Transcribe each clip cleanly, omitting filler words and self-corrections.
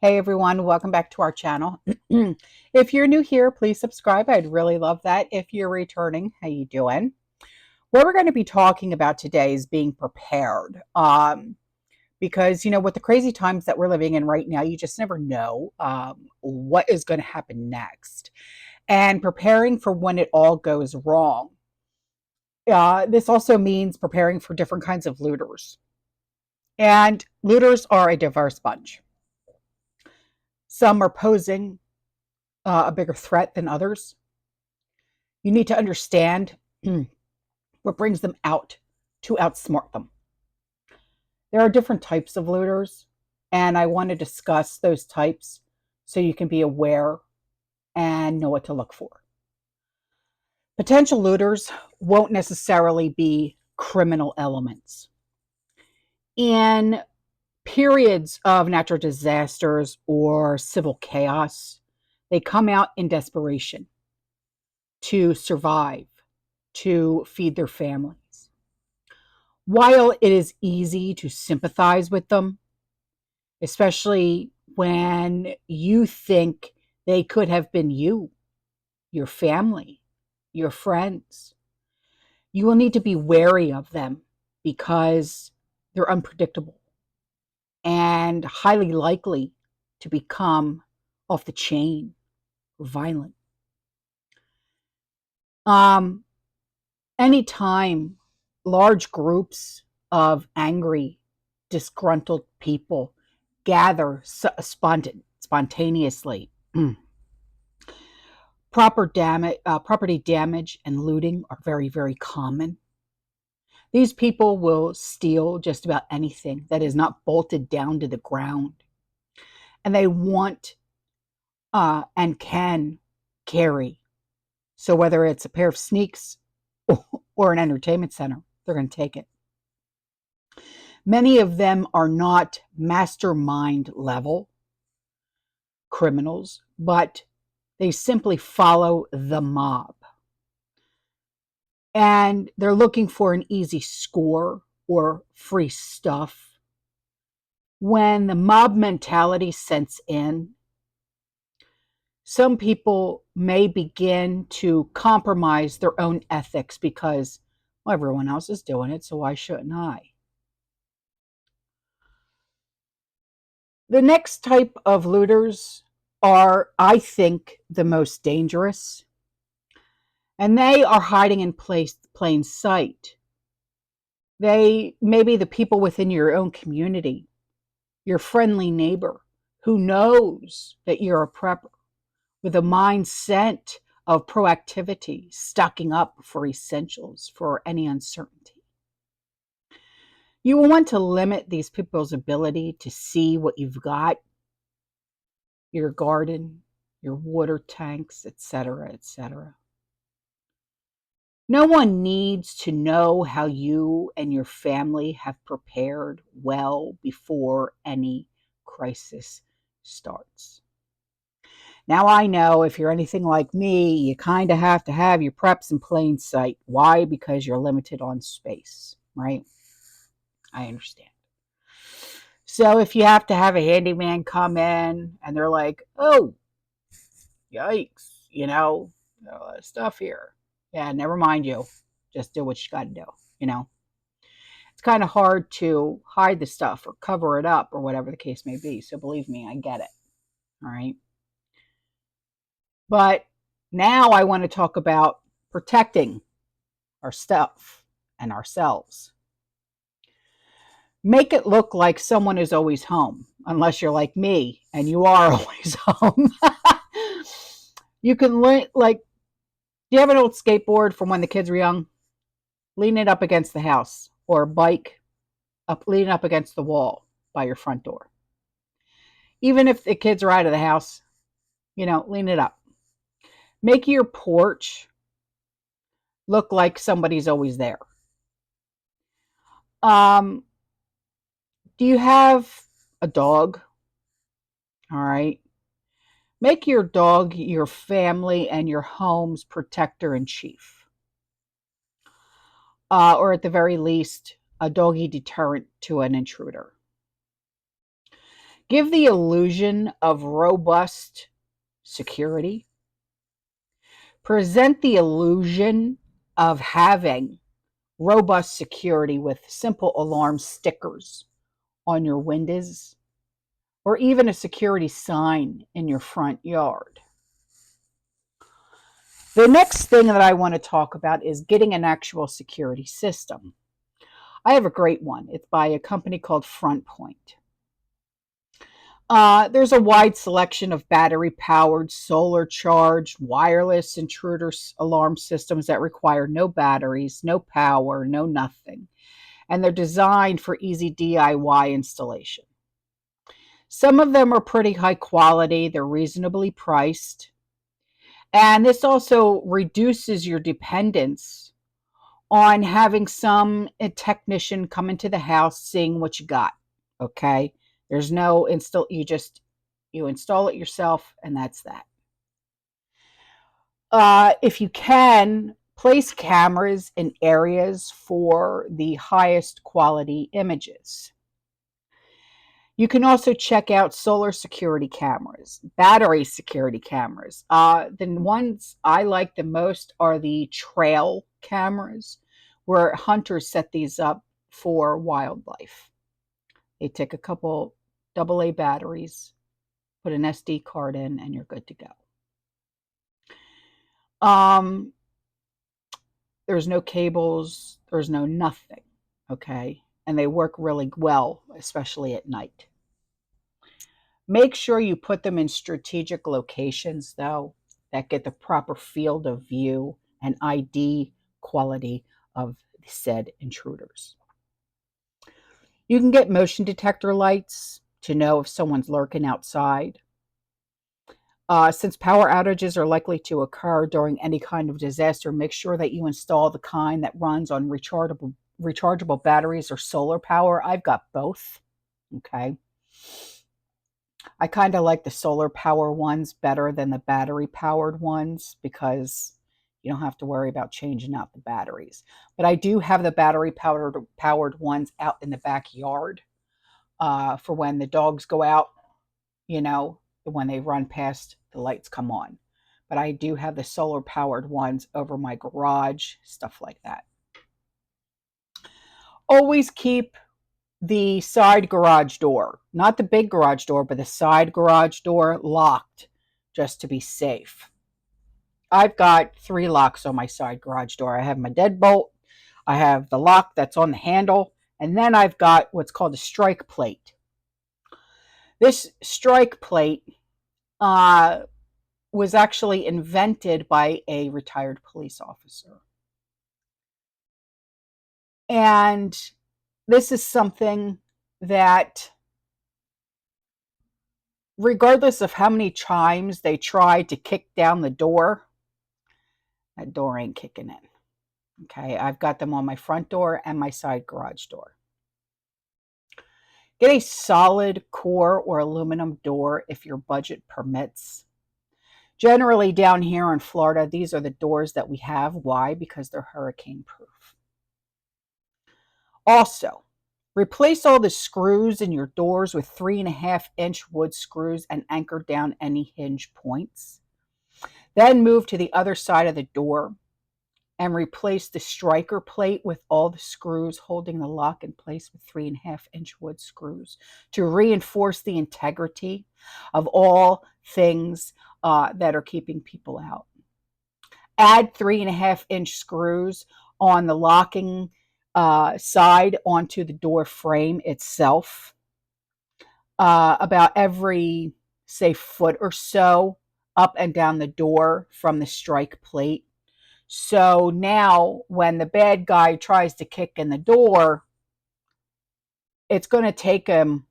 Hey everyone, welcome back to our channel. If you're new here, please subscribe. I'd really love that. If you're returning, how you doing? What we're going to be talking about today is being prepared. Because with the crazy times that we're living in right now, you just never know what is going to happen next. And preparing for when it all goes wrong. This also means preparing for different kinds of looters. And looters are a diverse bunch. Some are posing a bigger threat than others. You need to understand what brings them out to outsmart them. There are different types of looters, and I want to discuss those types so you can be aware and know what to look for. Potential looters won't necessarily be criminal elements. In periods of natural disasters or civil chaos, they come out in desperation to survive, to feed their families. While it is easy to sympathize with them, especially when you think they could have been you, your family, your friends, you will need to be wary of them because they're unpredictable and highly likely to become off the chain or violent. Anytime large groups of angry, disgruntled people gather spontaneously, property damage and looting are very, very common. These people will steal just about anything that is not bolted down to the ground. And they want and can carry. So whether it's a pair of sneaks or an entertainment center, they're going to take it. Many of them are not mastermind level criminals, but they simply follow the mob. And they're looking for an easy score or free stuff. When the mob mentality sets in, some people may begin to compromise their own ethics because, well, everyone else is doing it, so why shouldn't I? The next type of looters are, I think, the most dangerous, and they are hiding in plain sight. They may be the people within your own community, your friendly neighbor who knows that you're a prepper with a mindset of proactivity, stocking up for essentials for any uncertainty. You will want to limit these people's ability to see what you've got, your garden, your water tanks, etc., etc. No one needs to know how you and your family have prepared well before any crisis starts. Now, I know if you're anything like me, you kind of have to have your preps in plain sight. Why? Because you're limited on space, right? I understand. So if you have to have a handyman come in and they're like, oh, yikes, a lot of stuff here. Yeah, never mind you. Just do what you got to do. It's kind of hard to hide the stuff or cover it up or whatever the case may be. So believe me, I get it. All right. But now I want to talk about protecting our stuff and ourselves. Make it look like someone is always home, unless you're like me and you are always home. You can do you have an old skateboard from when the kids were young? Lean it up against the house, or a bike lean up against the wall by your front door. Even if the kids are out of the house, lean it up. Make your porch look like somebody's always there. Do you have a dog? All right. Make your dog your family and your home's protector in chief. Or at the very least, a doggy deterrent to an intruder. Give the illusion of robust security. Present the illusion of having robust security with simple alarm stickers on your windows or even a security sign in your front yard. The next thing that I want to talk about is getting an actual security system. I have a great one. It's by a company called FrontPoint. There's a wide selection of battery-powered, solar-charged, wireless intruder alarm systems that require no batteries, no power, no nothing. And they're designed for easy DIY installation. Some of them are pretty high quality. They're reasonably priced. And this also reduces your dependence on having some technician come into the house seeing what you got. Okay? There's no install, you install it yourself, and that's that. If you can, place cameras in areas for the highest quality images. You can also check out solar security cameras, battery security cameras. The ones I like the most are the trail cameras, where hunters set these up for wildlife. They take a couple AA batteries, put an SD card in, and you're good to go. There's no cables, there's no nothing, okay? And they work really well, especially at night. Make sure you put them in strategic locations, though, that get the proper field of view and ID quality of said intruders. You can get motion detector lights to know if someone's lurking outside. Since power outages are likely to occur during any kind of disaster, make sure that you install the kind that runs on rechargeable batteries or solar power. I've got both, okay? I kind of like the solar power ones better than the battery powered ones because you don't have to worry about changing out the batteries. But I do have the battery powered ones out in the backyard for when the dogs go out, when they run past, the lights come on. But I do have the solar powered ones over my garage, stuff like that. Always keep the side garage door, not the big garage door, but the side garage door locked just to be safe. I've got 3 locks on my side garage door. I have my deadbolt, I have the lock that's on the handle, and then I've got what's called a strike plate. This strike plate was actually invented by a retired police officer. And this is something that, regardless of how many times they try to kick down the door, that door ain't kicking in. Okay, I've got them on my front door and my side garage door. Get a solid core or aluminum door if your budget permits. Generally down here in Florida, these are the doors that we have. Why? Because they're hurricane proof. Also, replace all the screws in your doors with 3.5-inch wood screws and anchor down any hinge points. Then move to the other side of the door and replace the striker plate with all the screws holding the lock in place with 3.5-inch wood screws to reinforce the integrity of all things that are keeping people out. Add 3.5-inch screws on the locking side onto the door frame itself, about every, say, foot or so up and down the door from the strike plate. So now when the bad guy tries to kick in the door, it's going to take him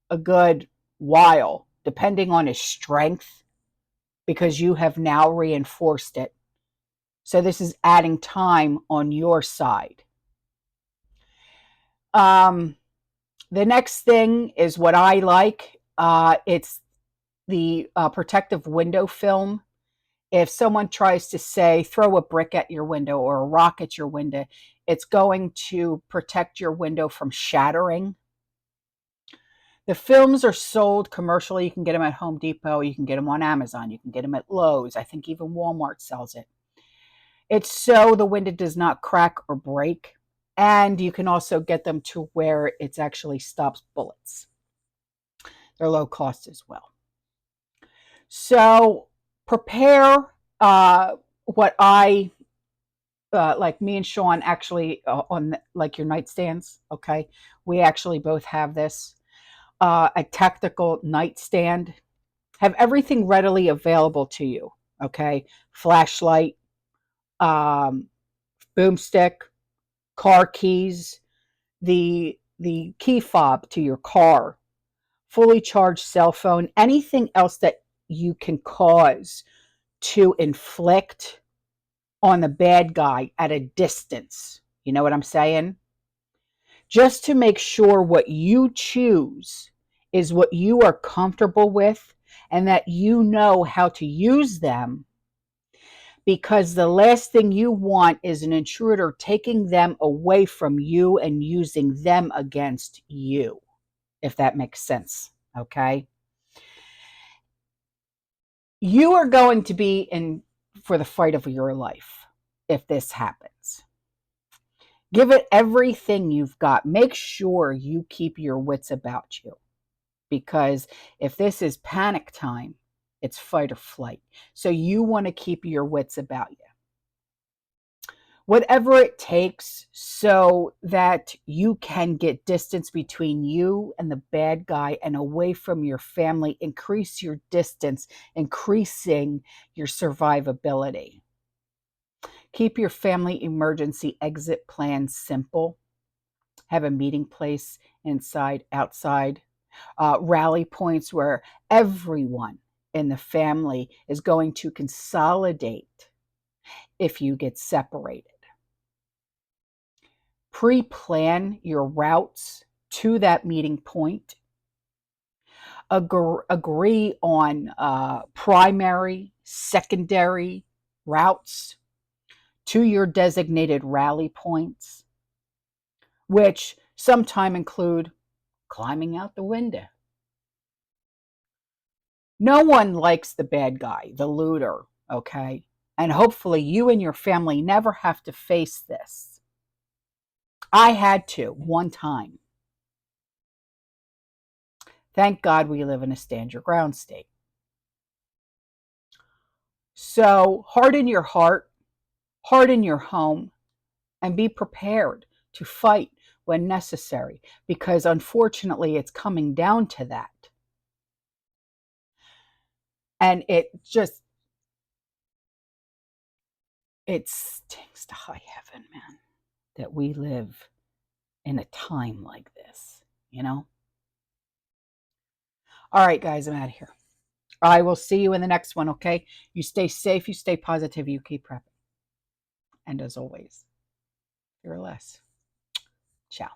a good while, depending on his strength, because you have now reinforced it. So this is adding time on your side. The next thing is what I like. It's the protective window film. If someone tries to, say, throw a brick at your window or a rock at your window, it's going to protect your window from shattering. The films are sold commercially. You can get them at Home Depot. You can get them on Amazon. You can get them at Lowe's. I think even Walmart sells it. It's so the window does not crack or break. And you can also get them to where it actually stops bullets. They're low cost as well. So prepare what I like me and Sean actually on like your nightstands. Okay, we actually both have this a tactical nightstand. Have everything readily available to you. Okay, flashlight, um, boomstick, car keys, the key fob to your car, fully charged cell phone, anything else that you can cause to inflict on the bad guy at a distance. You know what I'm saying? Just to make sure what you choose is what you are comfortable with and that you know how to use them, because the last thing you want is an intruder taking them away from you and using them against you, if that makes sense. Okay? You are going to be in for the fight of your life if this happens. Give it everything you've got. Make sure you keep your wits about you, because if this is panic time, it's fight or flight. So you want to keep your wits about you. Whatever it takes so that you can get distance between you and the bad guy and away from your family. Increase your distance, increasing your survivability. Keep your family emergency exit plan simple. Have a meeting place inside, outside, rally points where everyone in the family is going to consolidate if you get separated. Pre-plan your routes to that meeting point. Agree on primary, secondary routes to your designated rally points, which sometimes include climbing out the window. No one likes the bad guy, the looter, okay? And hopefully you and your family never have to face this. I had to one time. Thank God we live in a stand your ground state. So harden your heart, harden your home, and be prepared to fight when necessary, because unfortunately it's coming down to that. And it stings to high heaven, man, that we live in a time like this, you know? All right, guys, I'm out of here. I will see you in the next one, okay? You stay safe, you stay positive, you keep prepping. And as always, fear less. Ciao.